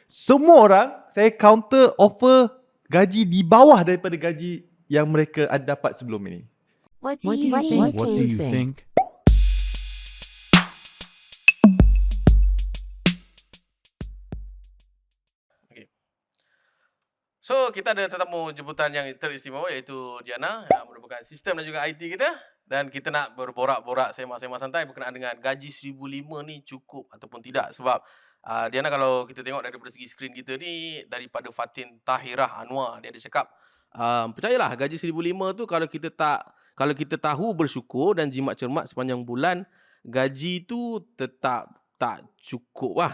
semua orang saya counter offer gaji di bawah daripada gaji yang mereka ada dapat sebelum ini. What do you think? What do you think? So, kita ada tetamu jemputan yang teristimewa iaitu Diana yang merupakan sistem dan juga IT kita. Dan kita nak berborak-borak sembang-sembang santai berkenaan dengan gaji 1,500 ni cukup ataupun tidak. Sebab Diana kalau kita tengok daripada segi skrin kita ni, daripada Fatin Tahirah Anwar, dia ada cakap, percayalah gaji 1,500 tu kalau kita tahu bersyukur dan jimat cermat sepanjang bulan, gaji tu tetap tak cukup lah.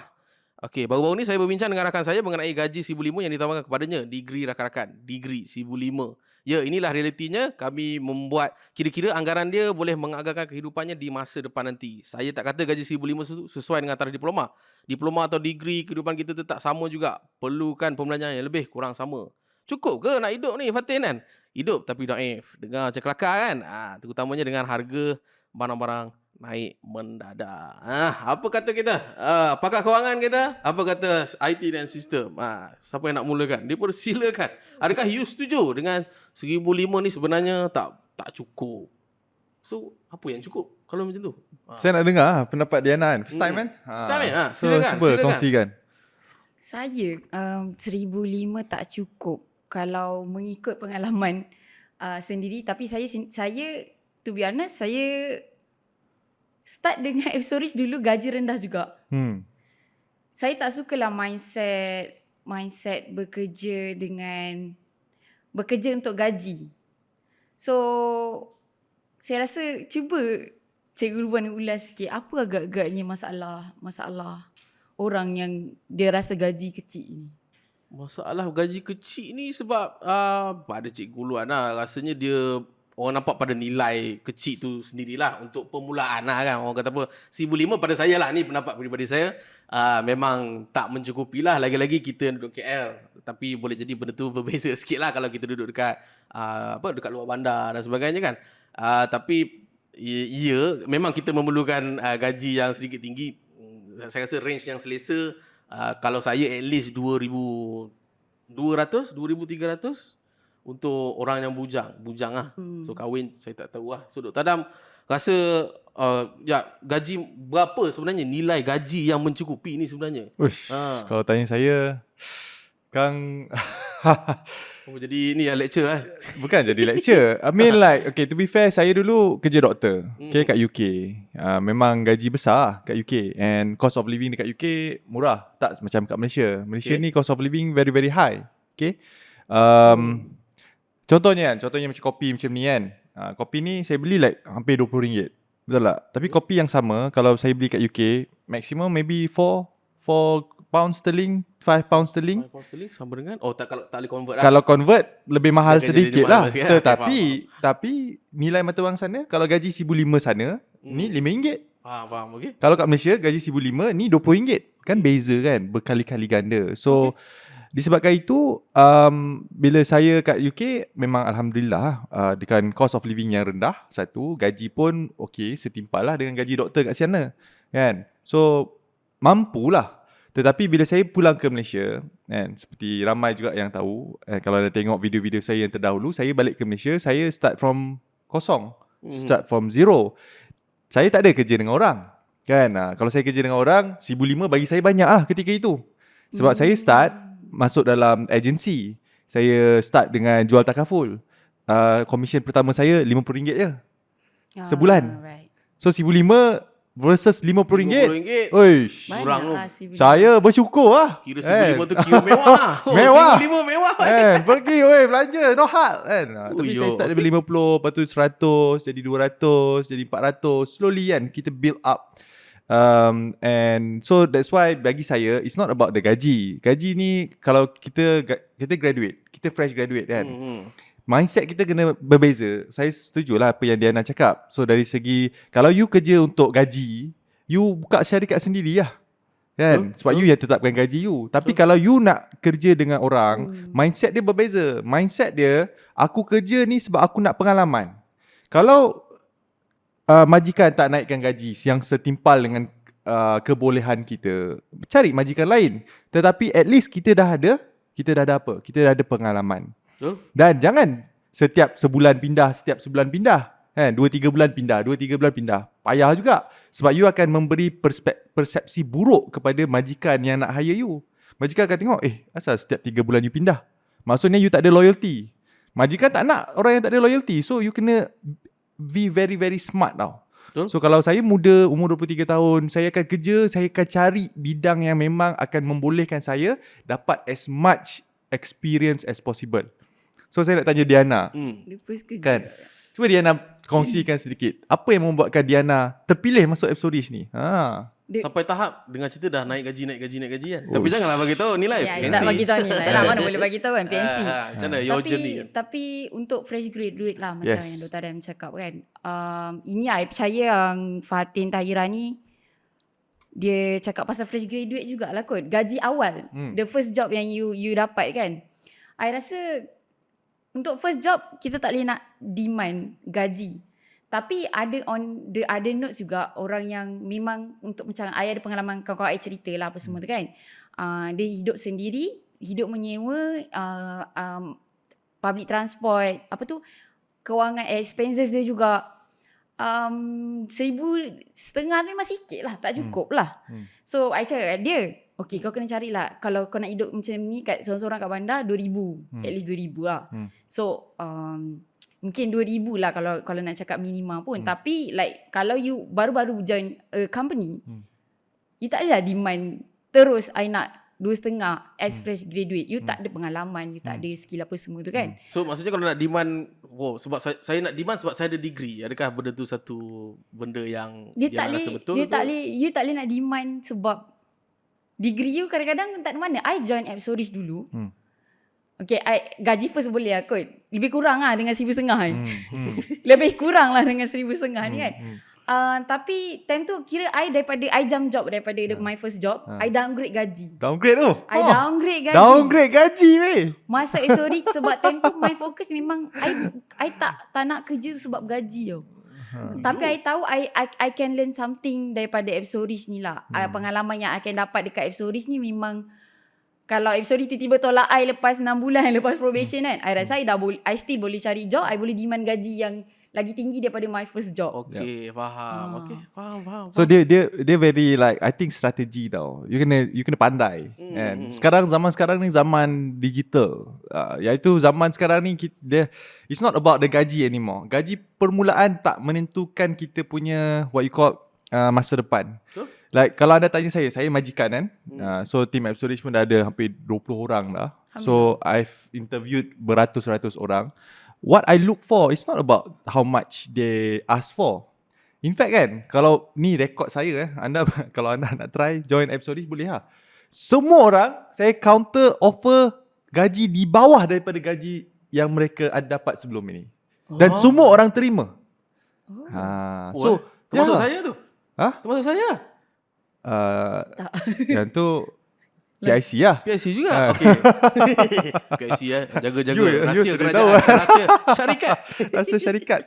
Okey, baru-baru ni saya berbincang dengan rakan saya mengenai gaji 1,500 yang ditawarkan kepadanya. Degree rakan-rakan. Degree 1,500. Ya, inilah realitinya. Kami membuat kira-kira anggaran dia boleh mengagakkan kehidupannya di masa depan nanti. Saya tak kata gaji 1,500 sesuai dengan taraf diploma. Diploma atau degree kehidupan kita tetap sama juga. Perlukan pembelanjaan yang lebih kurang sama. Cukup ke nak hidup ni, Fatin kan? Hidup tapi daif. Dengar macam kelakar kan? Terutamanya dengan harga barang-barang naik mendadak. Apa kata kita? Pakar kewangan kita? Apa kata IT dan sistem? Siapa yang nak mulakan? Dipersilakan. Adakah you setuju dengan 1,500 ni sebenarnya tak cukup? So, apa yang cukup kalau macam tu? Saya nak dengar pendapat Diana kan. First time kan? First time kan? So, cuba kongsikan. Saya 1,500 tak cukup kalau mengikut pengalaman sendiri. Tapi saya to be honest, saya start dengan F-Storage dulu gaji rendah juga. Saya tak sukalah mindset bekerja untuk gaji. So, saya rasa cuba Cikgu Luban ulas sikit apa agak-agaknya masalah orang yang dia rasa gaji kecil ni. Masalah gaji kecil ni sebab pada Cikgu Luan lah, rasanya dia orang nampak pada nilai kecil tu sendirilah untuk permulaan lah kan. Orang kata apa, 1,500 pada saya lah, ni pendapat peribadi saya, memang tak mencukupi lah. Lagi-lagi kita duduk KL. Tapi boleh jadi benda tu berbeza sikit lah kalau kita duduk dekat dekat luar bandar dan sebagainya kan. Tapi ya, memang kita memerlukan gaji yang sedikit tinggi. Saya rasa range yang selesa, kalau saya at least 2,200, 2,300 untuk orang yang bujang lah. So kahwin saya tak tahu lah. So Dr. Adam rasa gaji berapa sebenarnya, nilai gaji yang mencukupi ni sebenarnya? Kalau tanya saya, Kang jadi ni lecture lah. bukan jadi lecture. I mean like, okay, to be fair, saya dulu kerja doktor kat UK. Memang gaji besar kat UK. And cost of living dekat UK murah. Tak macam kat Malaysia. Malaysia ni cost of living very very high. Okay. Contohnya macam kopi macam ni kan. Kopi ni saya beli like hampir RM20. Betul tak? Tapi kopi yang sama kalau saya beli kat UK, maximum maybe 4 pound sterling, 5 pound sterling. 5 pound sterling sama dengan kalau tak boleh convert lah. Kalau convert lebih mahal sedikit lah. Tapi nilai mata wang sana, kalau gaji 1,500 sana, ni RM5. Faham, okey. Kalau kat Malaysia gaji 1,500 ni RM20. Kan beza kan, berkali-kali ganda. So disebabkan itu, bila saya kat UK, memang Alhamdulillah dengan cost of living yang rendah, satu, gaji pun okey, setimpal lah dengan gaji doktor kat sana kan. So mampulah. Tetapi bila saya pulang ke Malaysia kan, seperti ramai juga yang tahu, kalau anda tengok video-video saya yang terdahulu, saya balik ke Malaysia, saya start from kosong, start from zero. Saya tak ada kerja dengan orang kan. Kalau saya kerja dengan orang, 1,500 bagi saya banyak lah ketika itu. Sebab saya start masuk dalam agensi. Saya start dengan jual takaful. Komisen pertama saya RM50 je sebulan. Right. So 1,500 versus RM50. Oish, kurang tu. Saya bersyukur lah. Kira 1,500 tu kira mewah lah. Mewah. 1,500 mewah. Pergi belanja, no hal kan. Tapi saya start dari 50, lepas tu 100, jadi 200, jadi 400. Slowly kan kita build up. And so that's why bagi saya it's not about the gaji. Gaji ni kalau kita graduate, kita fresh graduate kan. Mindset kita kena berbeza. Saya setujulah apa yang Diana cakap. So dari segi, kalau you kerja untuk gaji, you buka syarikat sendiri lah kan. Sebab you yang tetapkan gaji you. Tapi kalau you nak kerja dengan orang, mindset dia berbeza. Mindset dia, aku kerja ni sebab aku nak pengalaman. Kalau majikan tak naikkan gaji yang setimpal dengan kebolehan kita, cari majikan lain. Tetapi at least kita dah ada apa? Kita dah ada pengalaman. Betul? Dan jangan setiap sebulan pindah, kan? 2-3 bulan pindah, 2-3 bulan pindah. Payah juga. Sebab you akan memberi persepsi buruk kepada majikan yang nak hire you. Majikan akan tengok, asal setiap 3 bulan you pindah? Maksudnya you tak ada loyalty. Majikan tak nak orang yang tak ada loyalty. So you kena be very very smart tau. Betul. So kalau saya muda, umur 23 tahun, saya akan kerja, saya akan cari bidang yang memang akan membolehkan saya dapat as much experience as possible. So saya nak tanya Diana, Lupa sekejap. kan? Cuba Diana kongsikan sedikit. Apa yang membuatkan Diana terpilih masuk Epsodis ni? Sampai tahap dengan cerita dah naik gaji kan. Tapi janganlah bagi tahu nilai Ya, PNC. tak bagi tahu ni lah. Mana boleh bagi tahu kan PNC. Macam mana your journey kan? Tapi untuk fresh graduate lah macam Yes. yang Dr. Adam cakap kan. Ini I percaya yang Fatin Tahira ni dia cakap pasal fresh graduate jugalah kot. Gaji awal. The first job yang you dapat kan. I rasa untuk first job kita tak boleh nak demand gaji. Tapi ada on the other notes juga orang yang memang untuk macam I ada pengalaman kawan-kawan I cerita lah apa semua tu kan. Dia hidup sendiri, hidup menyewa, public transport, apa tu, kewangan expenses dia juga 1,500 memang sikit lah, tak cukup lah. So I cakap kat dia, okay kau kena carilah, kalau kau nak hidup macam ni kat seorang-seorang kat bandar 2,000, at least 2,000 lah. So mungkin 2,000 lah kalau nak cakap minima pun. Tapi like kalau you baru-baru join a company, you tak adalah demand terus I nak 2,500 as fresh graduate. You tak ada pengalaman, you tak ada skill apa semua tu kan. So maksudnya kalau nak demand, sebab saya nak demand sebab saya ada degree. Adakah benda tu satu benda yang Dia tak rasa boleh, betul dia ke? tak boleh, you tak boleh nak demand sebab degree you kadang-kadang tak ada mana. I join Epsodis dulu. Okay, gaji first boleh lah kot. Lebih kurang lah dengan 1,500 ni. Lebih kurang lah dengan 1,500 ni kan. Tapi time tu kira daripada I jump job daripada my first job, I downgrade gaji. Downgrade tu? I downgrade gaji. Downgrade gaji weh. Masa Epsodis sebab time tu my focus memang I tak nak kerja sebab gaji tau. Tapi I tahu I can learn something daripada Epsodis ni lah. Pengalaman yang I akan dapat dekat Epsodis ni memang, kalau Epsodis tiba-tiba tolak I lepas 6 bulan lepas probation kan, I rasa I still boleh cari job, I boleh demand gaji yang lagi tinggi daripada my first job. Okay, faham. Okay, faham. So dia very like, I think strategi tau. You kena pandai. And zaman sekarang ni zaman digital. Iaitu zaman sekarang ni it's not about the gaji anymore. Gaji permulaan tak menentukan kita punya what you call masa depan. Betul? Like kalau anda tanya saya majikan kan. So team Epsodis pun dah ada hampir 20 orang dah. So I've interviewed beratus-ratus orang. What I look for is not about how much they ask for. In fact kan, kalau ni rekod saya anda kalau anda nak try join Epsodis boleh lah. Semua orang saya counter offer gaji di bawah daripada gaji yang mereka ada dapat sebelum ini. Dan semua orang terima. So termasuk saya tu. Termasuk saya. Yang tu PIC lah. PIC juga. Okay. PIC jaga-jaga rahsia you kerajaan, rahsia syarikat. Rasa syarikat.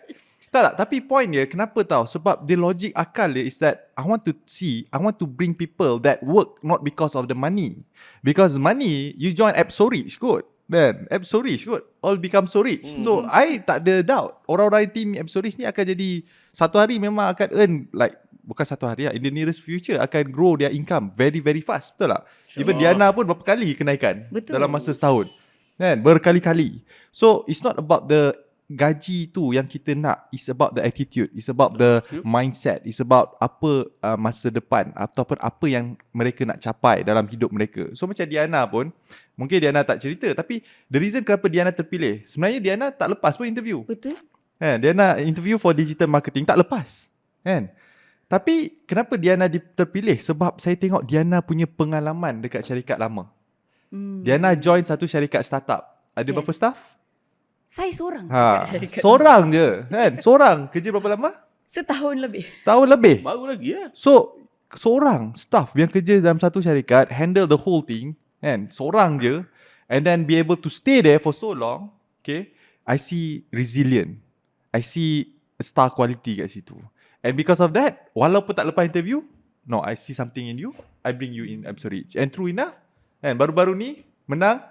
Tak, tapi point dia kenapa tahu? Sebab the logic akal dia is that I want to bring people that work not because of the money. Because money, you join app so rich kot. Then app so rich kot. All become so rich. So I tak ada doubt orang-orang team app so rich ni akan jadi satu hari memang akan earn like, bukan satu hari lah, in the nearest future akan grow their income very very fast. Betul tak? Even Diana pun berapa kali kenaikan dalam masa setahun. Kan? Berkali-kali. So it's not about the gaji tu yang kita nak. It's about the attitude. It's about the mindset. It's about apa masa depan ataupun apa yang mereka nak capai dalam hidup mereka. So macam Diana pun, mungkin Diana tak cerita, tapi the reason kenapa Diana terpilih, sebenarnya Diana tak lepas pun interview. Betul. Kan? Diana interview for digital marketing, tak lepas. Kan? Tapi kenapa Diana terpilih? Sebab saya tengok Diana punya pengalaman dekat syarikat lama. Diana join satu syarikat startup. Ada berapa staff? Saya seorang dekat syarikat. Seorang je kan? Seorang kerja berapa lama? Setahun lebih. Setahun lebih. Baru lagi ya. So seorang staff yang kerja dalam satu syarikat, handle the whole thing kan? Seorang je. And then be able to stay there for so long. Okay, I see resilient. I see star quality kat situ. And because of that, walaupun tak lepas interview, no, I see something in you, I bring you in, I'm sorry. And true enough, kan baru-baru ni menang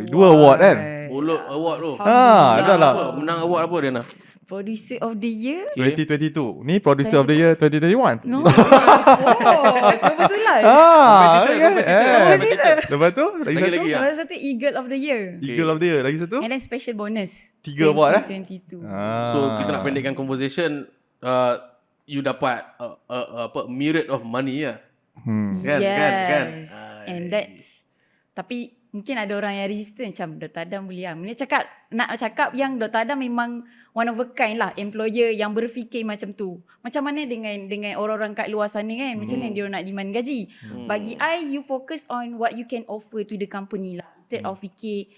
dua award kan. Mulut award tu. Ah, Menang dah lah. apa? Menang award apa Diana? Producer of the year. 2022. Ni producer of the year 2021. No. Kebetulan. Kompetitor. Lepas tu lagi satu. Lagi. Lepas satu Eagle of the year. Eagle of the year lagi satu. And then special bonus. 3 award 2022. So kita nak pendekkan conversation, you dapat apa myriad of money ya. Kan, Yes. kan. And that's, tapi mungkin ada orang yang resistant macam Dr. Adam boleh lah. Nak cakap yang Dr. Adam memang one of a kind lah, employer yang berfikir macam tu. Macam mana dengan orang-orang kat luar sana kan, macam mana dia nak demand gaji. Bagi I, you focus on what you can offer to the company lah. Instead of fikir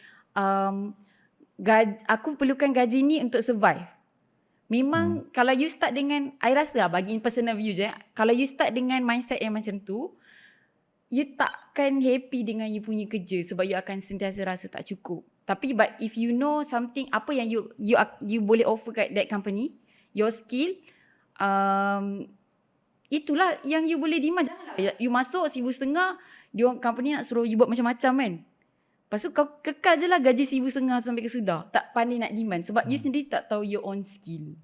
aku perlukan gaji ni untuk survive. Memang kalau you start dengan, I rasa lah bagi personal view je, kalau you start dengan mindset yang macam tu, you takkan happy dengan you punya kerja sebab you akan sentiasa rasa tak cukup. Tapi but if you know something, apa yang you boleh offer kat that company, your skill, itulah yang you boleh demand. Janganlah you masuk 1,500, dia orang company nak suruh you buat macam-macam kan. Lepas tu kau kekal je lah gaji 1,500 sampai kesudah. Tak pandai nak demand sebab you sendiri tak tahu your own skill.